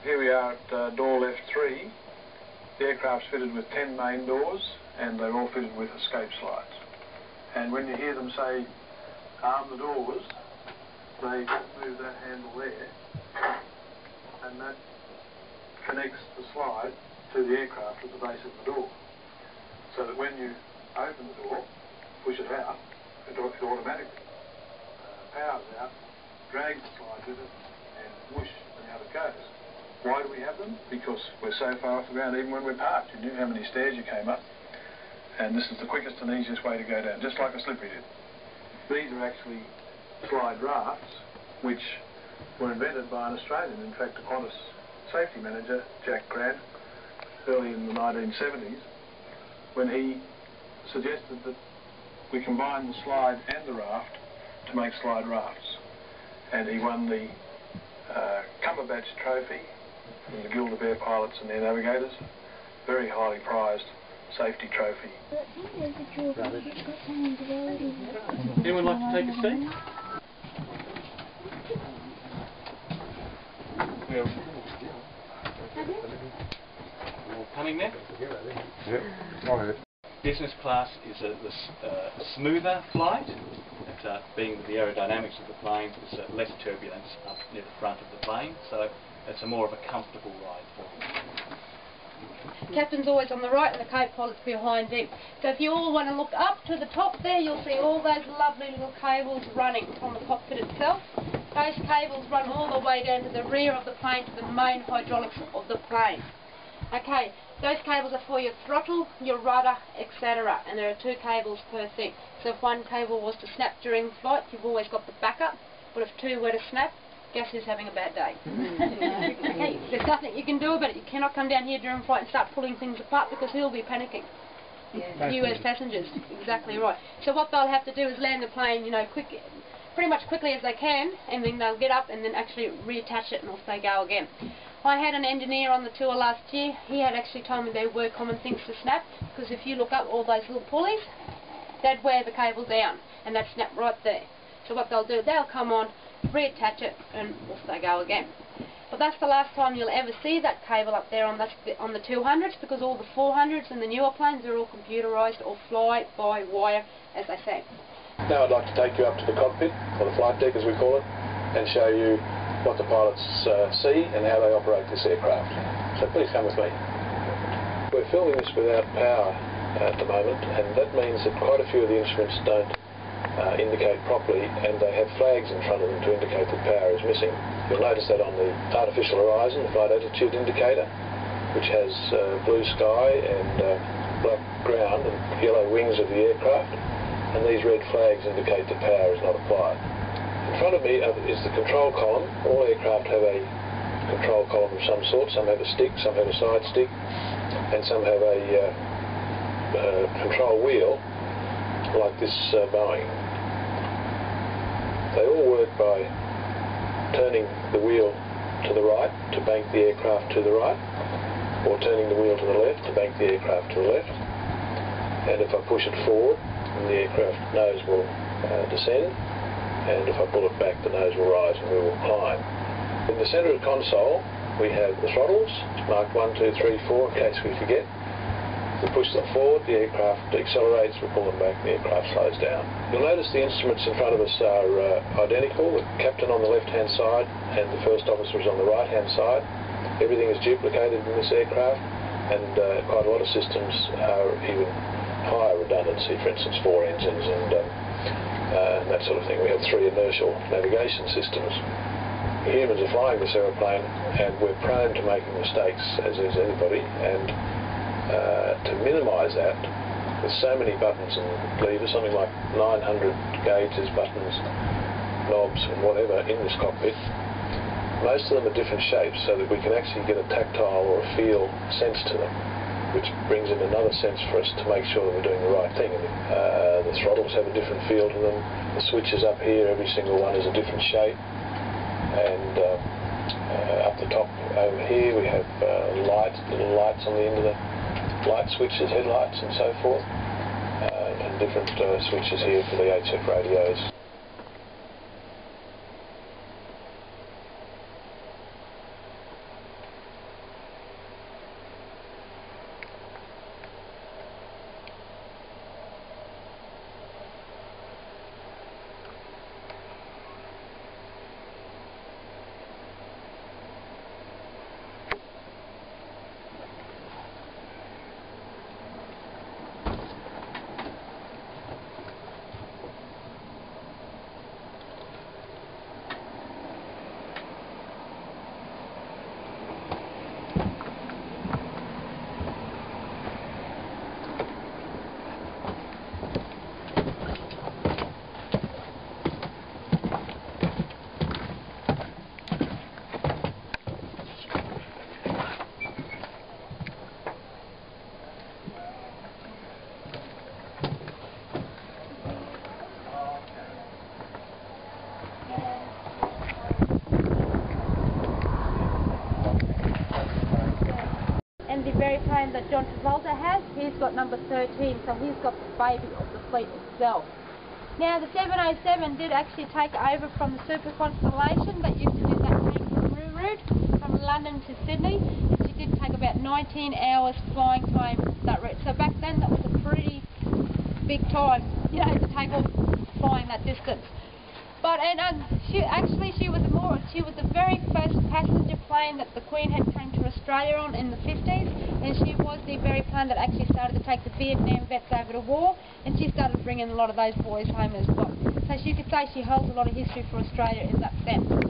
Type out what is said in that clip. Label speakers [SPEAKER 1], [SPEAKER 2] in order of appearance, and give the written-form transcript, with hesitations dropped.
[SPEAKER 1] Here we are at door left 3. The aircraft's fitted with 10 main doors and they're all fitted with escape slides. And when you hear them say, arm the doors, they move that handle there and that connects the slide to the aircraft at the base of the door. So that when you open the door, push it out, it automatically powers out, drags the slide with it and whoosh, and out it goes. Why do we have them? Because we're so far off the ground, even when we're parked. You knew how many stairs you came up, and this is the quickest and easiest way to go down, just like a slippery did. These are actually slide rafts, which were invented by an Australian, in fact a Qantas safety manager, Jack Grant, early in the 1970s, when he suggested that we combine the slide and the raft to make slide rafts. And he won the Cumberbatch Trophy from the Guild of Air Pilots and Air Navigators, very highly prized safety trophy.
[SPEAKER 2] Anyone like to take a seat? Coming next?
[SPEAKER 3] Yep.
[SPEAKER 2] Business class is a smoother flight. It's, being the aerodynamics of the plane, there's less turbulence up near the front of the plane, so it's a more of a comfortable ride for you.
[SPEAKER 4] Captain's always on the right and the co-pilot's behind him. So if you all want to look up to the top there, you'll see all those lovely little cables running from the cockpit itself. Those cables run all the way down to the rear of the plane, to the main hydraulics of the plane. Okay, those cables are for your throttle, your rudder, etc. And there are 2 cables per thing. So if one cable was to snap during flight, you've always got the backup. But if 2 were to snap, guess who's having a bad day? Okay, there's nothing you can do about it. You cannot come down here during flight and start pulling things apart because he'll be panicking. Yeah. You as passengers, exactly right. So what they'll have to do is land the plane, you know, pretty much quickly as they can, and then they'll get up and then actually reattach it and off they go again. I had an engineer on the tour last year. He had actually told me there were common things to snap, because if you look up all those little pulleys, they'd wear the cable down and they'd snap right there. So what they'll do, they'll come on, reattach it, and off they go again. But that's the last time you'll ever see that cable up there on the 200s, because all the 400s and the newer planes are all computerised or fly by wire, as they say.
[SPEAKER 1] Now I'd like to take you up to the cockpit, or the flight deck as we call it, and show you what the pilots see and how they operate this aircraft. So please come with me. We're filming this without power at the moment, and that means that quite a few of the instruments don't indicate properly, and they have flags in front of them to indicate that power is missing. You'll notice that on the artificial horizon, the flight attitude indicator, which has blue sky and black ground and yellow wings of the aircraft, and these red flags indicate that power is not applied. In front of me is the control column. All aircraft have a control column of some sort. Some have a stick, some have a side stick, and some have a control wheel like this Boeing. They all work by turning the wheel to the right to bank the aircraft to the right, or turning the wheel to the left to bank the aircraft to the left. And if I push it forward, the aircraft nose will descend, and if I pull it back, the nose will rise and we will climb. In the centre of the console, we have the throttles, marked 1, 2, 3, 4, in case we forget. We push them forward, the aircraft accelerates, we pull them back, the aircraft slows down. You'll notice the instruments in front of us are identical, the captain on the left-hand side and the first officer is on the right-hand side. Everything is duplicated in this aircraft, and quite a lot of systems are even higher redundancy, for instance 4 engines and that sort of thing. We have 3 inertial navigation systems. Humans are flying this aeroplane and we're prone to making mistakes, as is anybody, and to minimise that, with so many buttons and levers, something like 900 gauges, buttons, knobs and whatever in this cockpit, most of them are different shapes so that we can actually get a tactile or a feel sense to them, which brings in another sense for us to make sure that we're doing the right thing. The throttles have a different feel to them, the switches up here, every single one is a different shape, and up the top over here we have little lights on the end of the light switches, headlights and so forth, and different switches here for the HF radios.
[SPEAKER 4] And the very plane that John Travolta has, he's got number 13, so he's got the baby of the fleet itself. Now the 707 did actually take over from the Super Constellation that used to do that kangaroo route from London to Sydney, and she did take about 19 hours flying time that route. So back then that was a pretty big time, you know, to take off flying that distance. But she was the very first passenger plane that the Queen had came to Australia on in the 50s, and she was the very plane that actually started to take the Vietnam vets over to war, and she started bringing a lot of those boys home as well. So you could say she holds a lot of history for Australia in that sense.